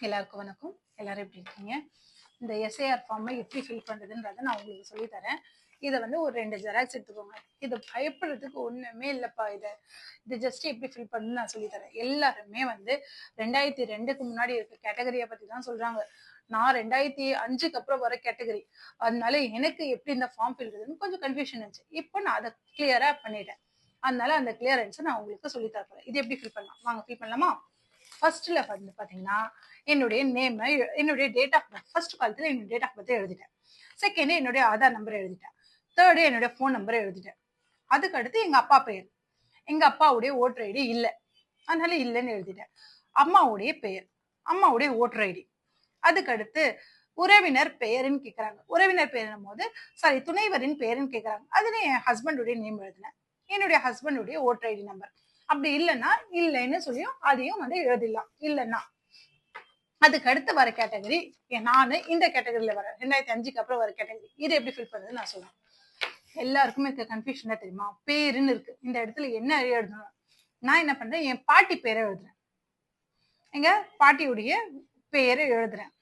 எல்லாருக்கும் வணக்கம். எல்லாரும் எப்படி இருக்கீங்க? இந்த எஸ்ஏஆர் ஃபார்மை எப்படி ஃபில் பண்றதுன்றத நான் உங்களுக்கு சொல்லி தரேன். இதை வந்து ஒரு 2 ஜெராக்ஸ் எடுத்துக்கோங்க. இது பயப்படுறதுக்கு ஒண்ணுமே இல்லப்பா. இது ஜஸ்ட் எப்படி ஃபில் பண்ணணும்னு நான் சொல்லி தரேன். எல்லாருமே வந்து 2002க்கு முன்னாடி இருக்க கேட்டகரியை பத்தி தான் சொல்றாங்க. நான் 2005க்கு அப்புறம் வர கேட்டகரி. அதனால எனக்கு எப்படி இந்த ஃபார்ம் ஃபில் பண்ணுறதுன்னு கொஞ்சம் கன்ஃபியூஷன் இருந்துச்சு. இப்போ நான் அதை கிளியரா பண்ணிட்டேன். அதனால அந்த கிளியரன்ஸை நான் உங்களுக்கு சொல்லி தரேன். இது எப்படி ஃபில் பண்ணலாம் வாங்க ஃபில் பண்ணலாமா? ஃபர்ஸ்ட்ல வந்து பாத்தீங்கன்னா என்னுடைய நேம், என்னுடைய டேட் ஆஃப் பர்த், ஃபர்ஸ்ட் காலத்துல என்னுடைய டேட் ஆஃப் பர்த் எழுதிட்டேன். செகண்ட் என்னுடைய ஆதார் நம்பர் எழுதிட்டேன். தேர்டு என்னுடைய ஃபோன் நம்பர் எழுதிட்டேன். அதுக்கு அடுத்து எங்க அப்பா பெயர். எங்க அப்பாவுடைய ஓட்டர் ஐடி இல்ல, அதனால இல்லைன்னு எழுதிட்டேன். அம்மாவுடைய பெயர், அம்மாவுடைய ஓட்டர் ஐடி. அதுக்கு அடுத்து உறவினர் பெயர்னு கேக்குறாங்க. உறவினர் பெயரும் போது சாரி துணைவரின் பெயர்னு கேக்குறாங்க. அதுல என் ஹஸ்பண்டுடைய நேம் எழுதினேன். என்னுடைய ஹஸ்பண்டுடைய ஓட்டர் ஐடி நம்பர். அப்படி இல்லைன்னா இல்லைன்னு சொல்லியும் அதையும் வந்து எழுதிடலாம். இல்லைன்னா அதுக்கு அடுத்து வர கேட்டகரி நானு இந்த கேட்டகரியில வரேன். 2005க்கு அப்புறம் வர கேட்டகரி. இது எப்படி ஃபில் பண்றது நான் சொல்றேன். எல்லாருக்குமே இருக்க கன்ஃபியூஷன் தெரியுமா? பேருன்னு இருக்கு. இந்த இடத்துல என்ன எழுதணும்? நான் என்ன பண்றேன், என் பாட்டி பேரை எழுதுறேன். எங்க பாட்டியுடைய பெயரை எழுதுறேன்.